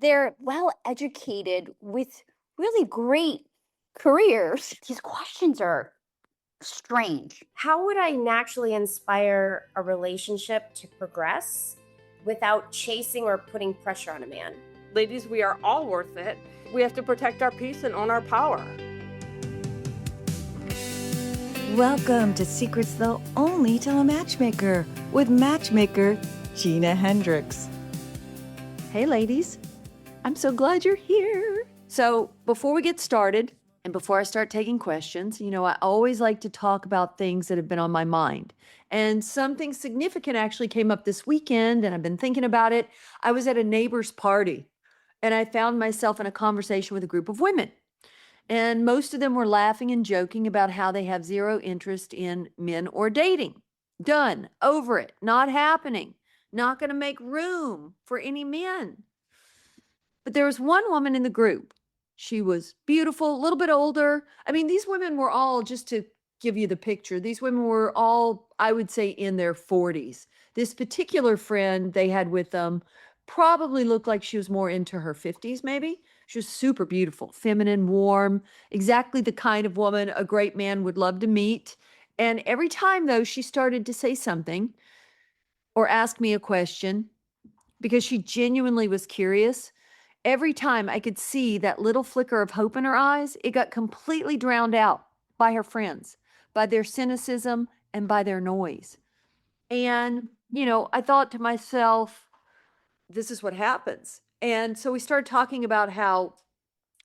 They're well educated with really great careers. These questions are strange. How would I naturally inspire a relationship to progress without chasing or putting pressure on a man? Ladies, we are all worth it. We have to protect our peace and own our power. Welcome to Secrets They'll Only Tell a Matchmaker with Matchmaker Gina Hendrix. Hey, ladies. I'm so glad you're here. So before we get started and before I start taking questions, I always like to talk about things that have been on my mind. And something significant actually came up this weekend, and I've been thinking about it. I was at a neighbor's party, and I found myself in a conversation with a group of women. And most of them were laughing and joking about how they have zero interest in men or dating. Done. Over it. Not happening. Not going to make room for any men. But there was one woman in the group. She was beautiful, a little bit older. I mean, these women were all, just to give you the picture, these women were all, I would say, in their 40s. This particular friend they had with them probably looked like she was more into her 50s, maybe. She was super beautiful, feminine, warm, exactly the kind of woman a great man would love to meet. And every time, though, she started to say something or ask me a question, because she genuinely was curious, every time I could see that little flicker of hope in her eyes, it got completely drowned out by her friends, by their cynicism, and by their noise. And, I thought to myself, this is what happens. And so we started talking about how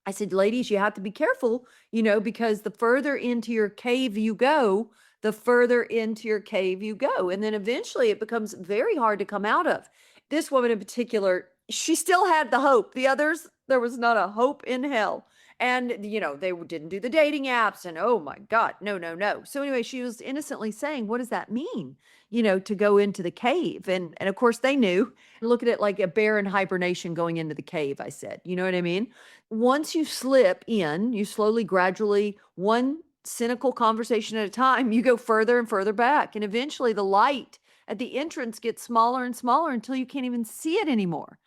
I said, ladies, you have to be careful, because the further into your cave you go, the further into your cave you go. And then eventually it becomes very hard to come out of. This woman in particular, she still had the hope. The others, there was not a hope in hell. And, they didn't do the dating apps and oh my God, no, no, no. So anyway, she was innocently saying, what does that mean? To go into the cave. And of course they knew. Look at it like a bear in hibernation going into the cave, I said. You know what I mean? Once you slip in, you slowly, gradually, one cynical conversation at a time, you go further and further back. And eventually the light at the entrance gets smaller and smaller until you can't even see it anymore.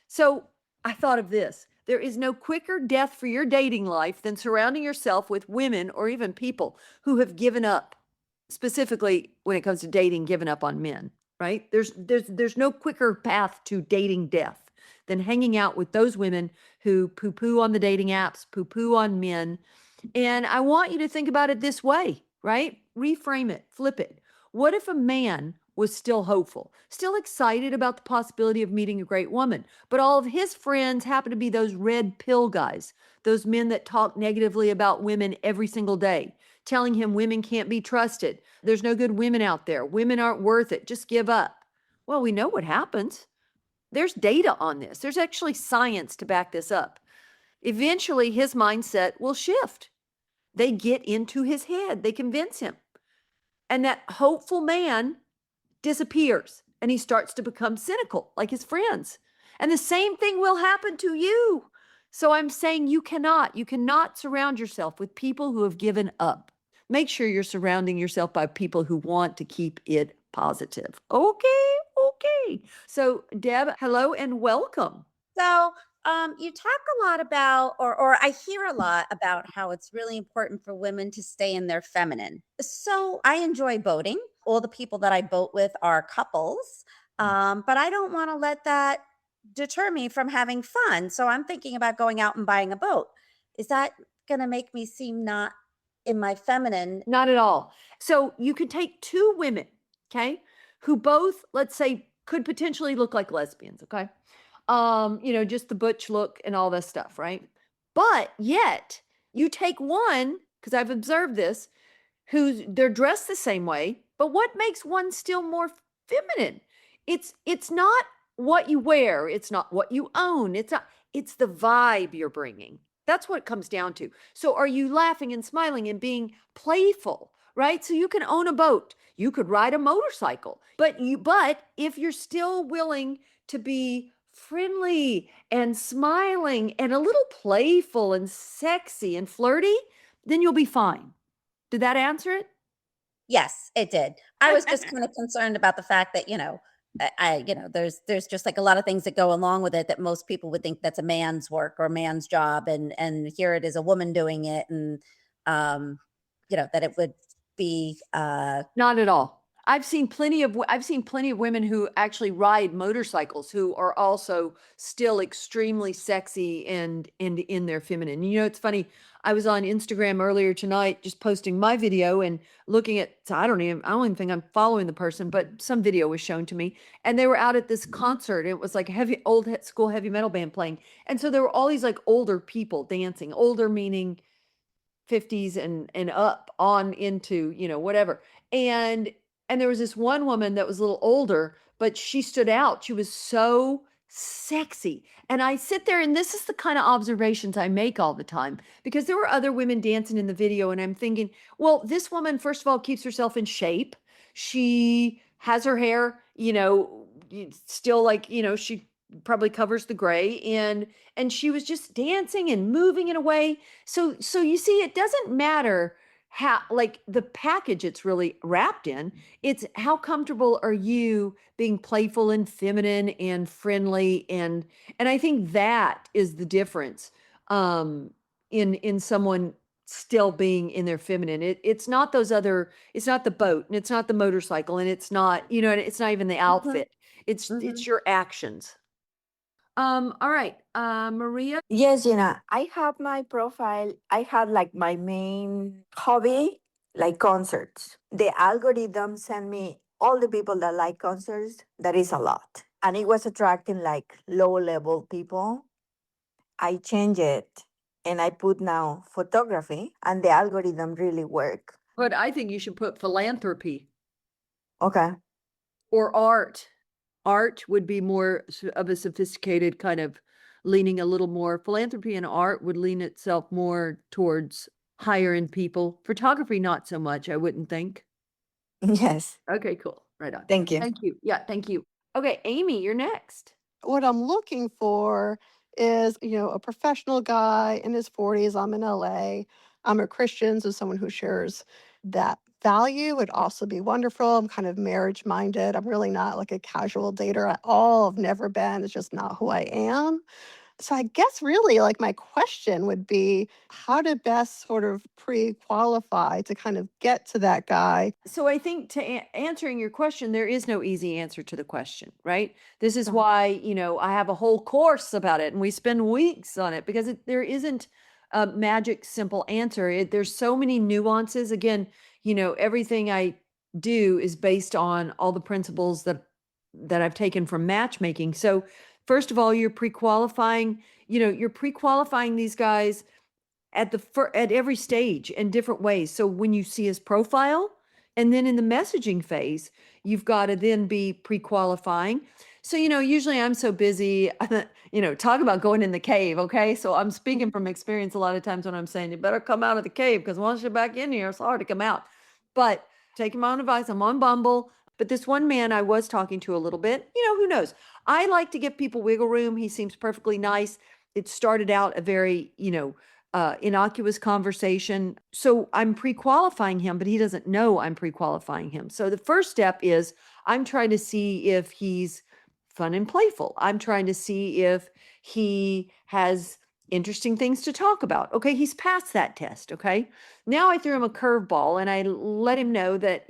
So I thought of this. There is no quicker death for your dating life than surrounding yourself with women or even people who have given up, specifically when it comes to dating, given up on men, right? There's no quicker path to dating death than hanging out with those women who poo-poo on the dating apps, poo-poo on men. And I want you to think about it this way, right? Reframe it, flip it. What if a man was still hopeful, still excited about the possibility of meeting a great woman, but all of his friends happen to be those red pill guys, those men that talk negatively about women every single day, telling him women can't be trusted. There's no good women out there. Women aren't worth it. Just give up. Well, we know what happens. There's data on this. There's actually science to back this up. Eventually, his mindset will shift. They get into his head. They convince him. And that hopeful man disappears and he starts to become cynical like his friends. And the same thing will happen to you. So I'm saying you cannot surround yourself with people who have given up. Make sure you're surrounding yourself by people who want to keep it positive. Okay. So Deb, hello and welcome. So, you talk a lot about, or I hear a lot about how it's really important for women to stay in their feminine. So, I enjoy boating. All the people that I boat with are couples, but I don't want to let that deter me from having fun. So, I'm thinking about going out and buying a boat. Is that going to make me seem not in my feminine? Not at all. So you could take two women, okay, who both, let's say, could potentially look like lesbians, okay? Just the butch look and all this stuff, right? But yet you take one, because I've observed this, they're dressed the same way, but what makes one still more feminine? It's not what you wear, it's not what you own, it's the vibe you're bringing. That's what it comes down to. So are you laughing and smiling and being playful, right? So you can own a boat, you could ride a motorcycle, but if you're still willing to be friendly and smiling and a little playful and sexy and flirty, then you'll be fine. Did that answer it? Yes, it did. I was just kind of concerned about the fact that, there's just like a lot of things that go along with it that most people would think that's a man's work or a man's job, and here it is a woman doing it, and that it would be Not at all. I've seen plenty of women who actually ride motorcycles who are also still extremely sexy and in their feminine. It's funny. I was on Instagram earlier tonight just posting my video and looking at, so I don't even think I'm following the person, but some video was shown to me and they were out at this concert. It was like a school heavy metal band playing. And so there were all these like older people dancing, older meaning 50s and up on into, whatever. And there was this one woman that was a little older, but she stood out. She was so sexy. And I sit there, and this is the kind of observations I make all the time because there were other women dancing in the video, and I'm thinking, well, this woman, first of all, keeps herself in shape. She has her hair, still like, she probably covers the gray, and she was just dancing and moving in a way. So you see, it doesn't matter how, like, the package it's really wrapped in. It's how comfortable are you being playful and feminine and friendly, and I think that is the difference in someone still being in their feminine. It's not it's not the boat, and it's not the motorcycle, and it's not, and it's not even the outfit. It's your actions. All right, Maria. Yes, Gina, I have my profile. I had like my main hobby, like concerts. The algorithm sent me all the people that like concerts. That is a lot. And it was attracting like low level people. I changed it and I put now photography, and the algorithm really work. But I think you should put philanthropy Okay. or art. Art would be more of a sophisticated kind of leaning a little more. Philanthropy and art would lean itself more towards higher end people. Photography, not so much, I wouldn't think. Yes. Okay, cool. Right on. Thank you. Thank you. Yeah, thank you. Okay, Amy, you're next. What I'm looking for is, a professional guy in his 40s. I'm in LA. I'm a Christian, so someone who shares that value would also be wonderful. I'm kind of marriage minded. I'm really not like a casual dater at all. I've never been. It's just not who I am. So I guess really like my question would be how to best sort of pre-qualify to kind of get to that guy. So I think to answering your question, there is no easy answer to the question, right? This is why, I have a whole course about it and we spend weeks on it because there isn't a magic simple answer. There's so many nuances. Again, everything I do is based on all the principles that I've taken from matchmaking. So first of all, you're pre-qualifying, these guys at every stage in different ways. So when you see his profile, and then in the messaging phase, you've got to then be pre-qualifying. So, usually I'm so busy, talk about going in the cave. Okay. So I'm speaking from experience a lot of times when I'm saying, you better come out of the cave because once you're back in here, it's hard to come out. But taking my own advice, I'm on Bumble. But this one man I was talking to a little bit, who knows? I like to give people wiggle room. He seems perfectly nice. It started out a very, innocuous conversation. So I'm pre-qualifying him, but he doesn't know I'm pre-qualifying him. So the first step is I'm trying to see if he's fun and playful. I'm trying to see if he has interesting things to talk about. Okay, he's passed that test. Okay. Now I threw him a curveball and I let him know that,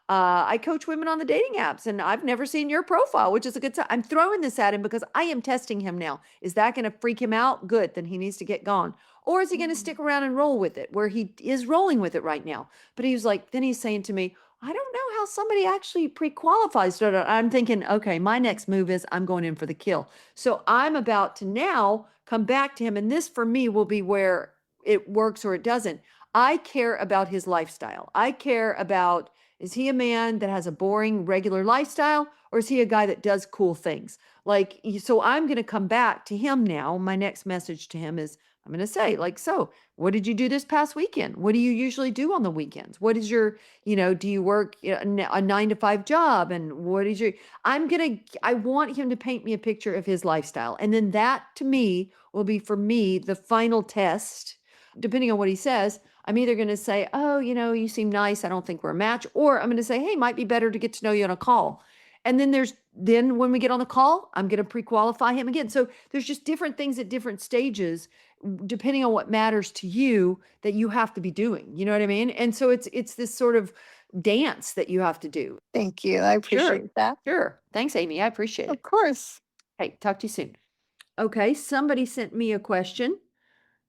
I coach women on the dating apps and I've never seen your profile, which is a good sign. I'm throwing this at him because I am testing him now. Is that going to freak him out? Good. Then he needs to get gone. Or is he going to stick around and roll with it where he is rolling with it right now? But he was like, then he's saying to me, I don't know how somebody actually pre-qualifies. I'm thinking, okay, my next move is I'm going in for the kill. So I'm about to now come back to him. And this for me will be where it works or it doesn't. I care about his lifestyle. I care about, is he a man that has a boring, regular lifestyle, or is he a guy that does cool things? Like, so I'm going to come back to him now. My next message to him is, I'm going to say, like, so what did you do this past weekend? What do you usually do on the weekends? What is your, do you work a 9-to-5 job? And what is I want him to paint me a picture of his lifestyle. And then that to me will be, for me, the final test. Depending on what he says, I'm either going to say, oh, you seem nice. I don't think we're a match. Or I'm going to say, hey, might be better to get to know you on a call. And then when we get on the call, I'm going to pre-qualify him again. So there's just different things at different stages, depending on what matters to you, that you have to be doing. You know what I mean? And so it's this sort of dance that you have to do. Thank you. I appreciate that. Sure. Thanks, Amy. I appreciate it. Of course. Hey, talk to you soon. Okay, somebody sent me a question.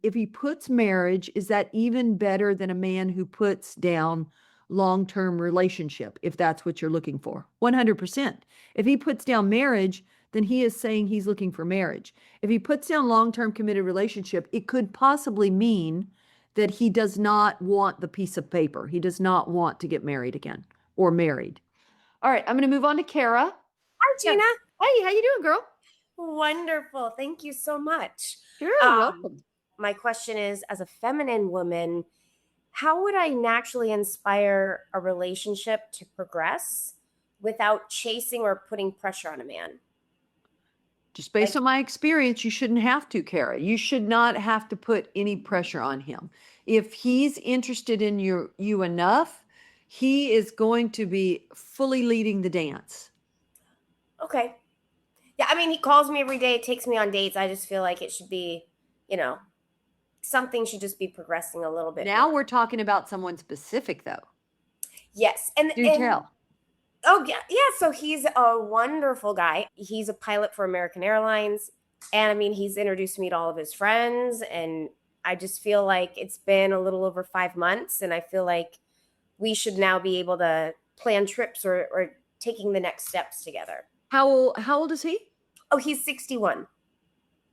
If he puts marriage, is that even better than a man who puts down long-term relationship, if that's what you're looking for? 100%. If he puts down marriage, then he is saying he's looking for marriage. If he puts down long-term committed relationship, it could possibly mean that he does not want the piece of paper. He does not want to get married again or married. All right, I'm going to move on to Kara. Hi, Gina. Hey, how you doing, girl? Wonderful. Thank you so much. Sure, welcome. My question is, as a feminine woman, how would I naturally inspire a relationship to progress without chasing or putting pressure on a man? Just based on my experience, you shouldn't have to, Kara. You should not have to put any pressure on him. If he's interested in you enough, he is going to be fully leading the dance. Okay. Yeah, I mean, he calls me every day, takes me on dates. I just feel like it should be, something should just be progressing a little bit Now more. we're talking about someone specific, though. Yes. And tell. Oh, yeah. Yeah. So he's a wonderful guy. He's a pilot for American Airlines. And I mean, he's introduced me to all of his friends. And I just feel like it's been a little over 5 months. And I feel like we should now be able to plan trips or taking the next steps together. How old is he? Oh, he's 61.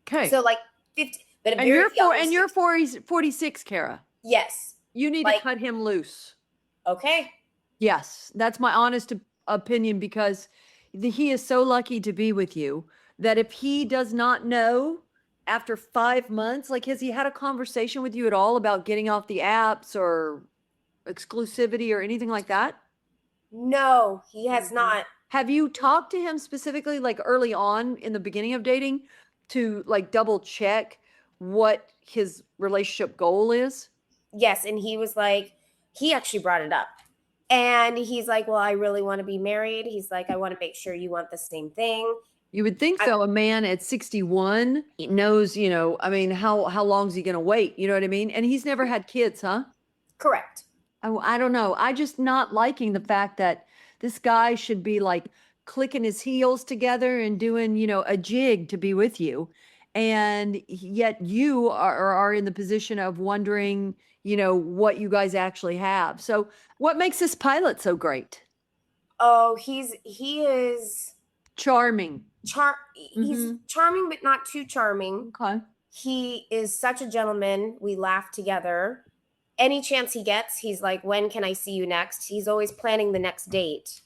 Okay. So like 50. But and you're 46, Kara. Yes. You need to cut him loose. Okay. Yes, that's my honest opinion, because he is so lucky to be with you that if he does not know after 5 months, like, has he had a conversation with you at all about getting off the apps or exclusivity or anything like that? No, he has not. Have you talked to him specifically, like early on in the beginning of dating, to like double check what his relationship goal is? Yes. And he was like, he actually brought it up. And he's like, well, I really want to be married. He's like, I want to make sure you want the same thing. You would think so. A man at 61 knows, I mean, how long is he going to wait? You know what I mean? And he's never had kids, huh? Correct. I don't know. I just not liking the fact that this guy should be like clicking his heels together and doing, a jig to be with you. And yet you are in the position of wondering, what you guys actually have. So what makes this pilot so great? Oh, he is charming. He's charming, but not too charming. Okay. He is such a gentleman. We laugh together. Any chance he gets, he's like, when can I see you next? He's always planning the next date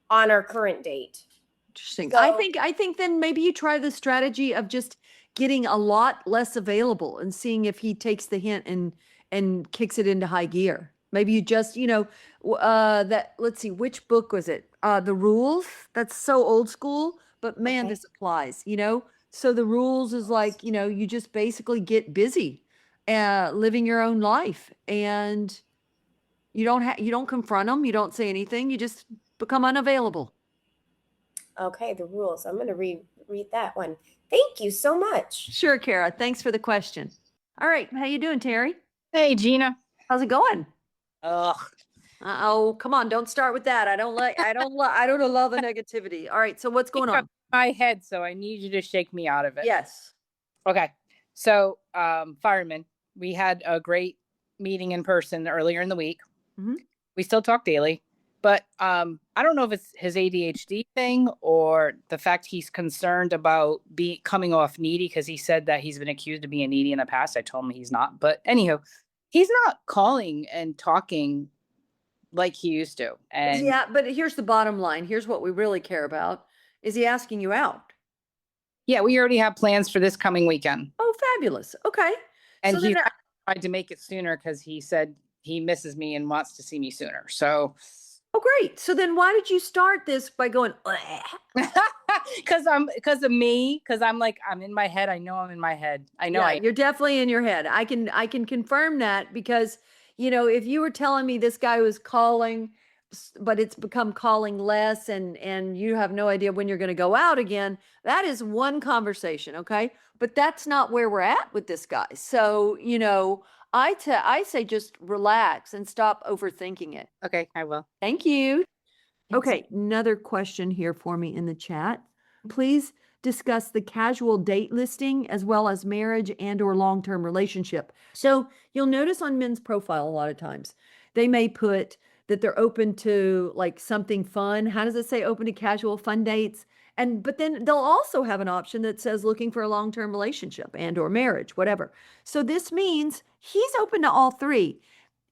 on our current date. Interesting. So, I think then maybe you try the strategy of just getting a lot less available and seeing if he takes the hint and kicks it into high gear. Maybe you just, let's see, which book was it? The Rules. That's so old school, but man, Okay. this applies, So the Rules is like, you just basically get busy, living your own life, and you don't confront them. You don't say anything. You just become unavailable. Okay, The Rules. I'm going to read that one. Thank you so much. Sure, Kara. Thanks for the question. All right. How you doing, Terry? Hey, Gina. How's it going? Ugh. Oh, come on. Don't start with that. I don't allow the negativity. All right. So what's going on? My head, so I need you to shake me out of it. Yes. Okay. So, firemen, we had a great meeting in person earlier in the week. Mhm. We still talk daily, but I don't know if it's his ADHD thing or the fact he's concerned about coming off needy, because he said that he's been accused of being needy in the past. I told him he's not, but anyhow, he's not calling and talking like he used to. And Yeah, but here's the bottom line. Here's what we really care about. Is he asking you out? yeah, we already have plans for this coming weekend. Oh, fabulous. Okay. And So he then tried to make it sooner because he said he misses me and wants to see me sooner. So, oh, great. So then why did you start this by going, "Bleh"? because of me, because I'm in my head. I know I'm in my head. I know Yeah, I you're definitely in your head. I can confirm that because, if you were telling me this guy was calling but it's become calling less, and you have no idea when you're going to go out again. That is one conversation, okay? But that's not where we're at with this guy. So, I say just relax and stop overthinking it. Okay, I will. Thank you. Thanks. Okay, another question here for me in the chat. Please discuss the casual date listing as well as marriage and or long-term relationship. So you'll notice on men's profile a lot of times, they may put that they're open to like something fun. How does it say open to casual fun dates? But then they'll also have an option that says looking for a long-term relationship and or marriage, whatever. So this means he's open to all three.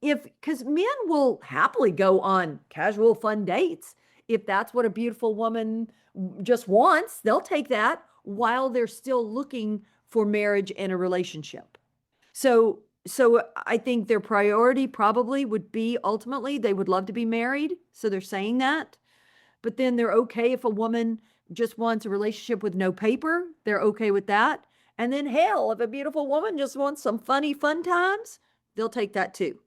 Because men will happily go on casual fun dates. If that's what a beautiful woman just wants, they'll take that while they're still looking for marriage and a relationship. So I think their priority probably would be ultimately they would love to be married. So they're saying that. But then they're okay if a woman just wants a relationship with no paper, they're okay with that. And then hell, if a beautiful woman just wants some fun times, they'll take that too.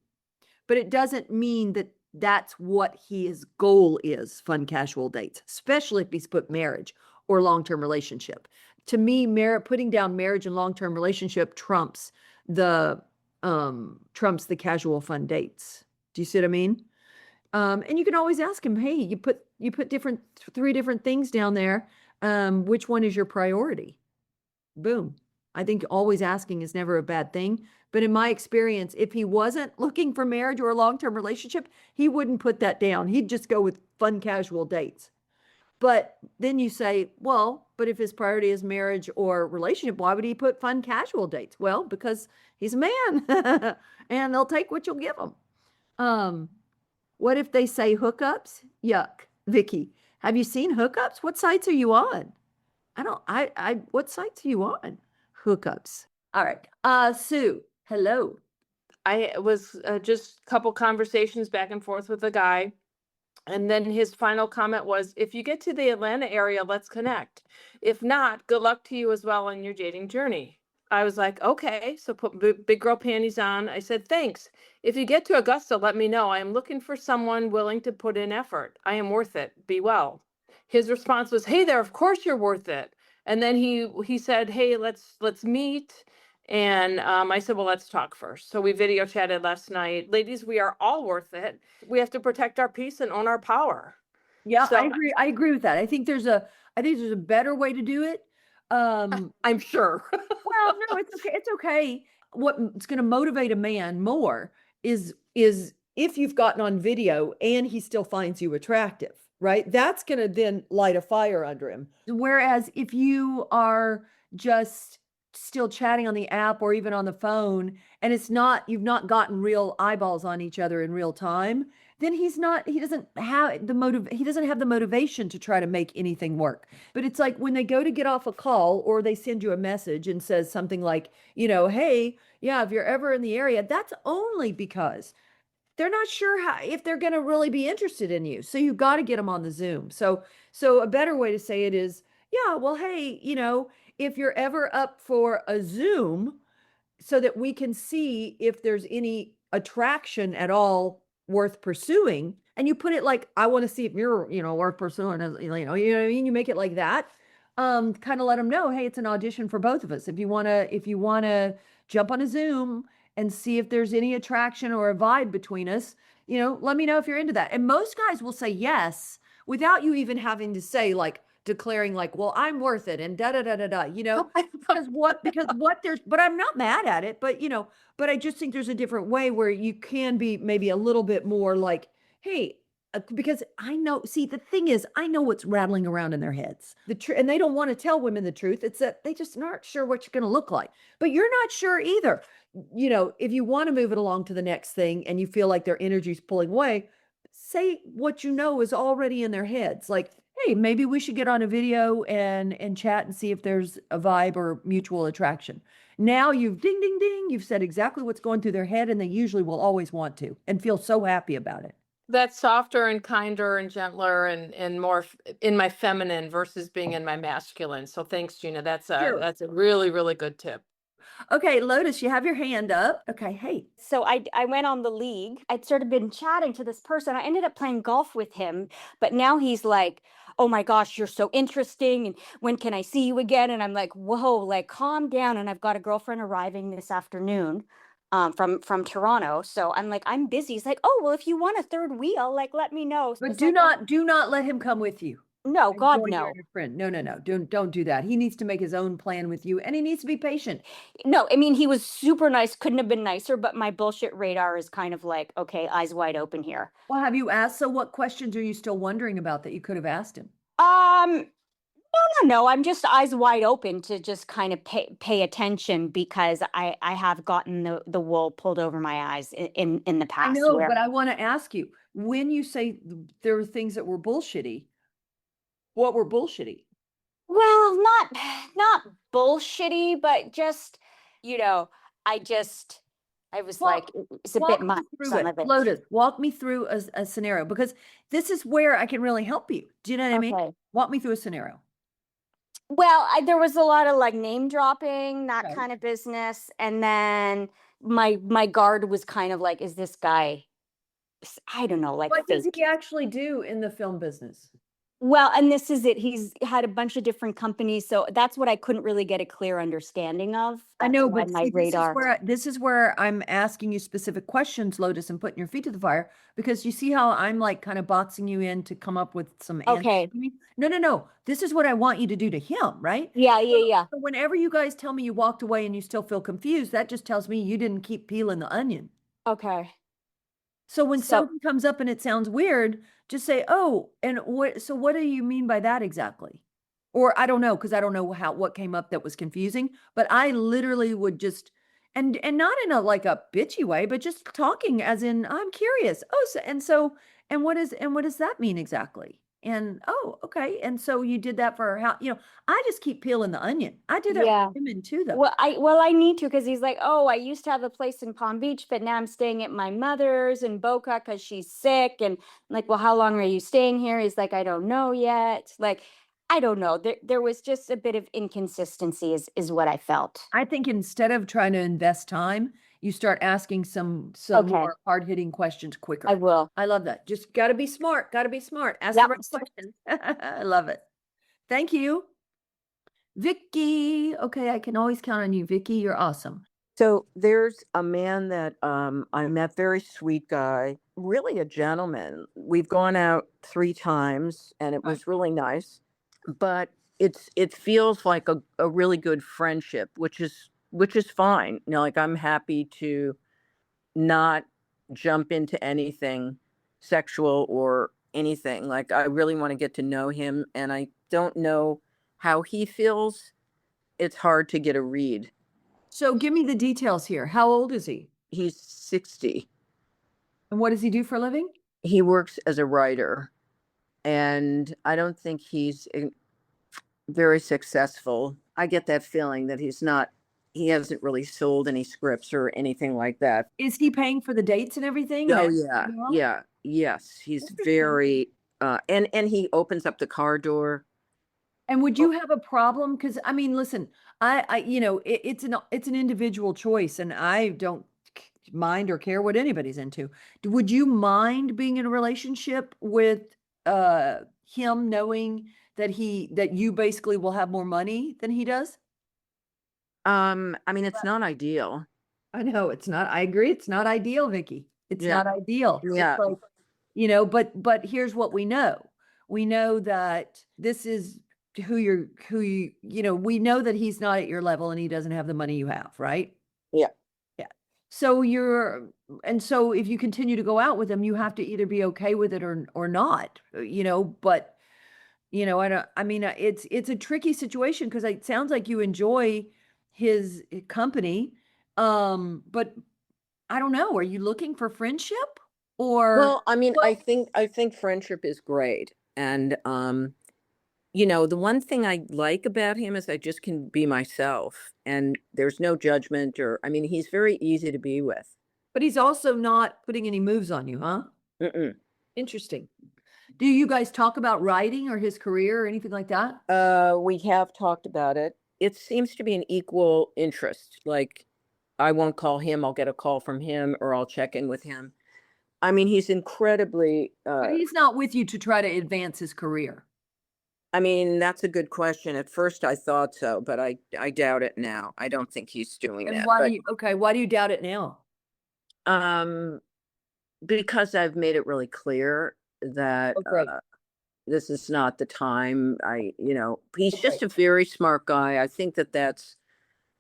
But it doesn't mean that that's what his goal is, fun casual dates, especially if he's put marriage or long-term relationship. To me, putting down marriage and long-term relationship trumps the casual fun dates. Do you see what I mean? And you can always ask him, hey, you put three different things down there. Which one is your priority? Boom. I think always asking is never a bad thing. But in my experience, if he wasn't looking for marriage or a long-term relationship, he wouldn't put that down. He'd just go with fun casual dates. But then you say, well, but if his priority is marriage or relationship, why would he put fun casual dates? Well, because he's a man and they'll take what you'll give them. What if they say hookups? Yuck. Vicky, have you seen hookups? What sites are you on? What sites are you on? Hookups. All right. Sue, hello. I was just a couple conversations back and forth with a guy. And then his final comment was, if you get to the Atlanta area, let's connect. If not, good luck to you as well on your dating journey. I was like, okay. So put big girl panties on. I said, thanks. If you get to Augusta, let me know. I am looking for someone willing to put in effort. I am worth it. Be well. His response was, hey there, of course you're worth it. And then he said, hey, let's meet. And I said, well, let's talk first. So we video chatted last night. Ladies, we are all worth it. We have to protect our peace and own our power. Yeah, So- I agree with that. I think there's a better way to do it. I'm sure. Well, no, it's okay. It's okay. What's going to motivate a man more is if you've gotten on video and he still finds you attractive, right? That's going to then light a fire under him. Whereas if you are just still chatting on the app or even on the phone and you've not gotten real eyeballs on each other in real time, then he doesn't have the motivation to try to make anything work. But it's like when they go to get off a call or they send you a message and says something like, hey, yeah, if you're ever in the area, that's only because they're not sure if they're going to really be interested in you. So you've got to get them on the Zoom. So a better way to say it is, yeah, well, hey, if you're ever up for a Zoom so that we can see if there's any attraction at all worth pursuing, and you put it like, I want to see if you're, worth pursuing, you know what I mean? You make it like that. Kind of let them know, hey, it's an audition for both of us. If you want to jump on a Zoom and see if there's any attraction or a vibe between us, let me know if you're into that. And most guys will say yes without you even having to say declaring well, I'm worth it and da da da da da, but I'm not mad at it, but I just think there's a different way where you can be maybe a little bit more hey, because the thing is, I know what's rattling around in their heads. And they don't want to tell women the truth. It's that they just aren't sure what you're going to look like, but you're not sure either. If you want to move it along to the next thing and you feel like their energy's pulling away, say what is already in their heads. Hey, maybe we should get on a video and chat and see if there's a vibe or mutual attraction. Now you've ding, ding, ding. You've said exactly what's going through their head, and they usually will always want to and feel so happy about it. That's softer and kinder and gentler and more in my feminine versus being in my masculine. So thanks, Gina. That's a really, really good tip. Okay, Lotus, you have your hand up. Okay, hey. So I went on the league. I'd sort of been chatting to this person. I ended up playing golf with him, but now he's like, "Oh my gosh, you're so interesting, and when can I see you again?" And I'm like, "Whoa, like calm down." And I've got a girlfriend arriving this afternoon, from Toronto. So I'm like, I'm busy. He's like, "Oh well, if you want a third wheel, like let me know." But It's do like, not let him come with you. no, And God, join no. your friend. No, no, no. Don't do that. He needs to make his own plan with you, and he needs to be patient. No, I mean, he was super nice, couldn't have been nicer, but my bullshit radar is kind of like, okay, eyes wide open here. Well, have you asked? So, what questions are you still wondering about that you could have asked him? No, I'm just eyes wide open to just kind of pay attention because I have gotten the wool pulled over my eyes in the I past know, where, but I want to ask you, when you say there were things that were bullshitty, what were bullshitty? well, not bullshitty, but just, you know, I was Well, like, it's a bit walk me much, through some it. of it. Lotus, walk me through a scenario, because this is where I can really help you. Do you know what I mean? Okay. Walk me through a scenario. Well, there was a lot of like name dropping, that Okay. kind of business, and then my guard was kind of like, is this guy, I don't know, like What does fake? he actually do in the film business? Well, and this is it. He's had a bunch of different companies, so that's what I couldn't really get a clear understanding of. I That's know, why but my see, radar. this is where I'm asking you specific questions, Lotus, and putting your feet to the fire, because you see how I'm like kind of boxing you in to come up with some answers Okay. to me? No, no, no. This is what I want you to do to him, right? Yeah, yeah, So, yeah. so whenever you guys tell me you walked away and you still feel confused, that just tells me you didn't keep peeling the onion. Okay. So when So something comes up and it sounds weird, just say, "Oh, and what do you mean by that exactly?" Or I don't know, because I don't know what came up that was confusing, but I literally would just, and not in a like a bitchy way, but just talking as in, I'm curious. Oh, and what does that mean exactly? And oh, okay. And so you did that for how, I just keep peeling the onion. I do that yeah. for women too, though. Well, I need to, because he's like, oh, I used to have a place in Palm Beach, but now I'm staying at my mother's in Boca because she's sick. And I'm like, well, how long are you staying here? He's like, I don't know yet. Like, I don't know. There was just a bit of inconsistency, is what I felt. I think instead of trying to invest time, you start asking some Okay. more hard-hitting questions quicker. I will. I love that. Just gotta be smart. Gotta be smart. Ask Yep. the right questions. I love it. Thank you. Vicky. Okay, I can always count on you, Vicky. You're awesome. So there's a man that I met, very sweet guy, really a gentleman. We've gone out 3 times and it was really nice, but it feels like a really good friendship, which is fine. Like I'm happy to not jump into anything sexual or anything. Like I really want to get to know him, and I don't know how he feels. It's hard to get a read. So give me the details here. How old is he? He's 60. And what does he do for a living? He works as a writer, and I don't think he's very successful. I get that feeling that he hasn't really sold any scripts or anything like that. Is he paying for the dates and everything? Oh And yeah, everything else? yeah, yes. He's Interesting. very and he opens up the car door. And would you have a problem? Because I mean, listen, it's an individual choice, and I don't mind or care what anybody's into. Would you mind being in a relationship with him, knowing that you basically will have more money than he does? I mean, it's not ideal. I know it's not. I agree. It's not ideal, Vicky. It's Yeah. not ideal. It's Yeah. like, but here's what we know. We know that this is who you we know that he's not at your level and he doesn't have the money you have, right? Yeah. Yeah. So so if you continue to go out with him, you have to either be okay with it or not, but it's a tricky situation, because it sounds like you enjoy his company. But I don't know, are you looking for friendship or? Well, I mean, I think friendship is great. And the one thing I like about him is I just can be myself, and there's no judgment, or I mean, he's very easy to be with. But he's also not putting any moves on you, huh? Mm-mm. Interesting. Do you guys talk about writing or his career or anything like that? We have talked about it. it seems to be an equal interest. Like, I won't call him, I'll get a call from him, or I'll check in with him. I mean, he's incredibly, But he's not with you to try to advance his career. I mean, that's a good question. At first I thought so, but I doubt it now. I don't think he's doing And that. why But, do you, okay, why do you doubt it now? because I've made it really clear that Oh, great. this is not the time. He's Okay. just a very smart guy. I think that that's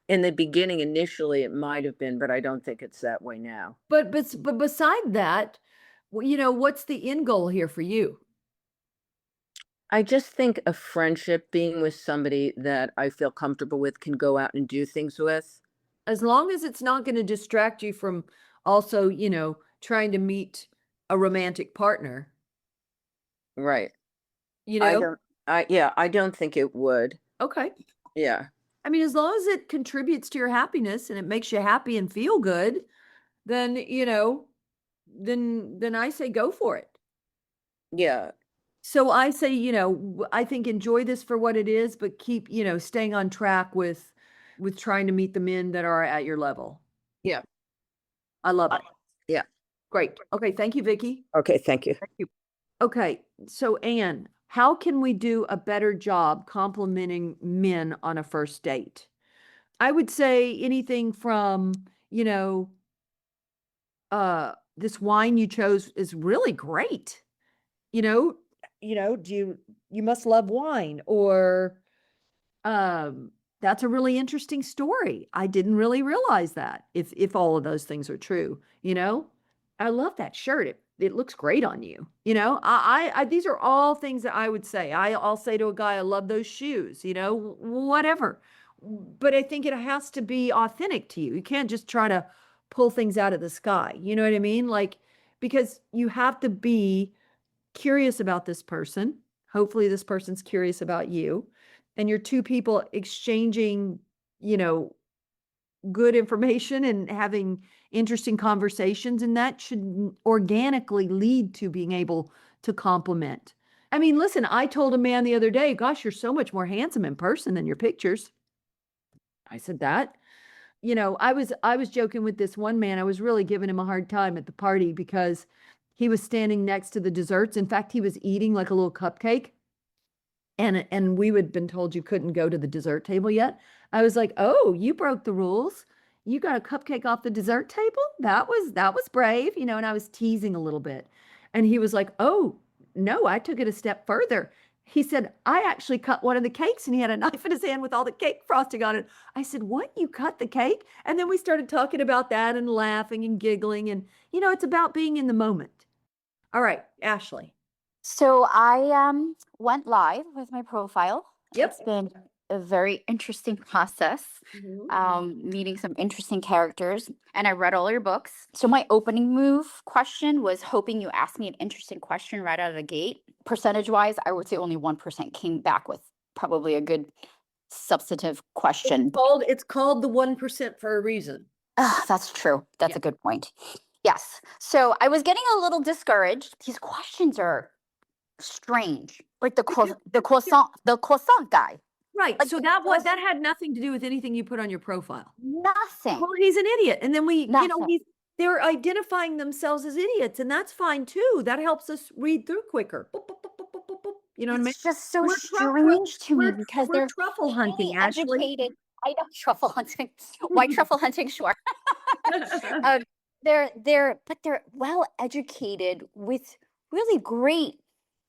in the beginning, initially, it might have been, but I don't think it's that way now. But beside that, what's the end goal here for you? I just think a friendship, being with somebody that I feel comfortable with, can go out and do things with. As long as it's not going to distract you from also, trying to meet a romantic partner, Right. you I know? don't, I don't think it would. Okay. Yeah. I mean, as long as it contributes to your happiness and it makes you happy and feel good, then, then I say go for it. Yeah. So I say, I think enjoy this for what it is, but keep, staying on track with trying to meet the men that are at your level. Yeah. I love it. Yeah. Great. Okay. Thank you, Vicky. Okay. Thank you. Thank you. Okay. So Anne, how can we do a better job complimenting men on a first date? I would say anything from, this wine you chose is really great. You must love wine, or that's a really interesting story. I didn't really realize that, if all of those things are true. I love that shirt. It looks great on you. These are all things that I would say. I'll say to a guy, I love those shoes, whatever. But I think it has to be authentic to you. You can't just try to pull things out of the sky. You know what I mean? Like, because you have to be curious about this person. Hopefully this person's curious about you. And you're two people exchanging, good information and having interesting conversations, and that should organically lead to being able to compliment. I mean, listen, I told a man the other day, gosh, you're so much more handsome in person than your pictures. I said that. I was joking with this one man. I was really giving him a hard time at the party because he was standing next to the desserts. In fact, he was eating like a little cupcake. And we had been told you couldn't go to the dessert table yet. I was like, "Oh, you broke the rules. You got a cupcake off the dessert table? That was brave," and I was teasing a little bit. And he was like, "Oh, no, I took it a step further." He said, "I actually cut one of the cakes," and he had a knife in his hand with all the cake frosting on it. I said, "What? You cut the cake?" And then we started talking about that and laughing and giggling, and it's about being in the moment. All right, Ashley. So I went live with my profile. Yep. It's been a very interesting process, meeting some interesting characters, and I read all your books. So my opening move question was hoping you asked me an interesting question right out of the gate. Percentage-wise, I would say only 1% came back with probably a good substantive question. It's called the 1% for a reason. That's true. That's Yeah. a good point. Yes. So I was getting a little discouraged. These questions are strange. Like the croissant guy. Right. Like, So that had nothing to do with anything you put on your profile. Nothing. Well, he's an idiot. And then Nothing. they're identifying themselves as idiots, and that's fine too. That helps us read through quicker. Boop, boop, boop, boop, boop, boop, boop. You know what I mean? It's just so We're strange to me we're- because we're they're truffle hunting, highly Ashley. educated. I know truffle hunting. Why truffle hunting? Sure. They're well educated with really great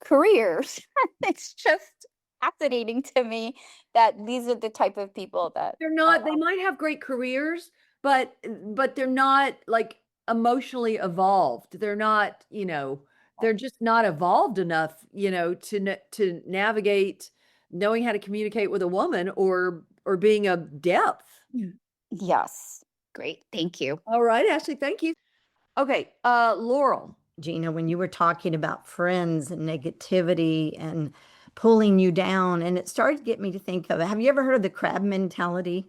careers. It's just fascinating to me that these are the type of people that They're not, they might have great careers, but they're not like emotionally evolved. They're not, they're just not evolved enough, to navigate knowing how to communicate with a woman or being of depth. Yes. Great. Thank you. All right, Ashley, thank you. Okay, Laurel. Gina, when you were talking about friends and negativity and pulling you down, and it started to get me to think of, have you ever heard of the crab mentality?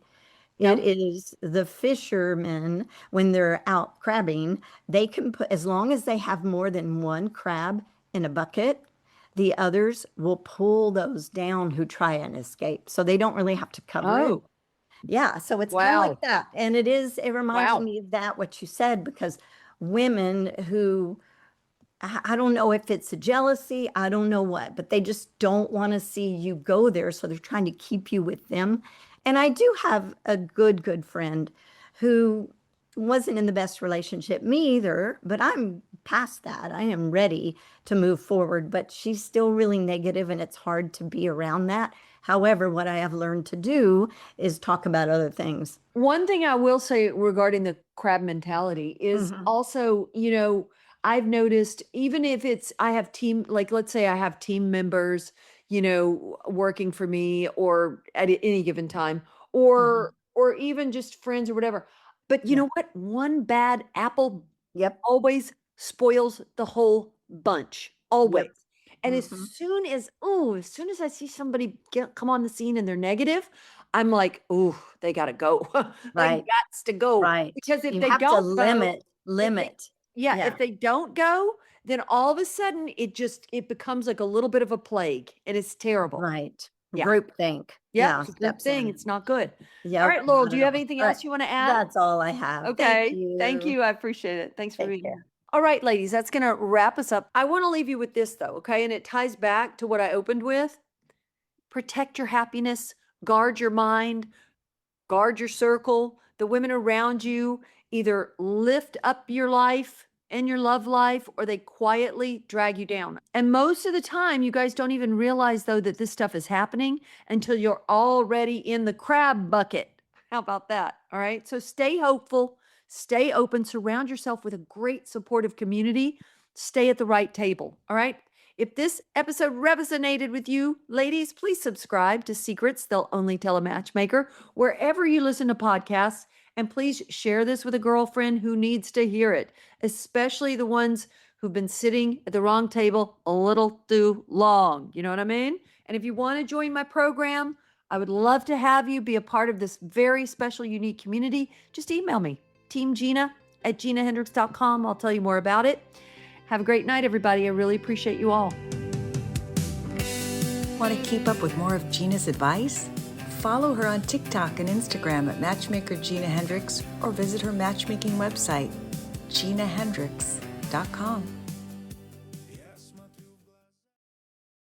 No. It is the fishermen, when they're out crabbing, they can put, as long as they have more than one crab in a bucket, The others will pull those down who try and escape. So they don't really have to cover it. Oh, Yeah, so it's kind of wow. like that. And it reminds Wow. me of that, what you said, because women who, I don't know if it's a jealousy, I don't know what, but they just don't want to see you go there. So they're trying to keep you with them. And I do have a good friend who wasn't in the best relationship, me either, but I'm past that. I am ready to move forward, but she's still really negative and it's hard to be around that. However, what I have learned to do is talk about other things. One thing I will say regarding the crab mentality is Mhm. also, I've noticed even if I have team, like let's say I have team members, working for me or at any given time, or even just friends or whatever. But you Yeah. know what? One bad apple Yep. always spoils the whole bunch. Always. Yep. And as Mhm. soon as I see somebody come on the scene and they're negative, I'm like, oh, they gotta go. They Right. gots to go. Right. Because if You they have to don't go, if limit. yeah, Yeah. if they don't go, then all of a sudden it becomes like a little bit of a plague and it's terrible. Right. Yeah. Group think. Yeah, Yeah. it's a group Steps thing. in. It's not good. Yep. All right, Laurel, Not do at you have all. anything All right. else you want to add? That's all I have. Okay. Thank you. I appreciate it. Thanks for Take being care. here. All right, ladies, that's going to wrap us up. I want to leave you with this, though, okay? And it ties back to what I opened with. Protect your happiness, guard your mind, guard your circle. The women around you either lift up your life and your love life, or they quietly drag you down. And most of the time, you guys don't even realize, though, that this stuff is happening until you're already in the crab bucket. How about that? All right. So stay hopeful, stay open, surround yourself with a great supportive community, stay at the right table. All right. If this episode resonated with you, ladies, please subscribe to Secrets They'll Only Tell a Matchmaker wherever you listen to podcasts. And please share this with a girlfriend who needs to hear it, especially the ones who've been sitting at the wrong table a little too long. You know what I mean? And if you want to join my program, I would love to have you be a part of this very special, unique community. Just email me, teamgina@ginahendrix.com. I'll tell you more about it. Have a great night, everybody. I really appreciate you all. Want to keep up with more of Gina's advice? Follow her on TikTok and Instagram at Matchmaker Gina Hendrix or visit her matchmaking website, ginahendrix.com.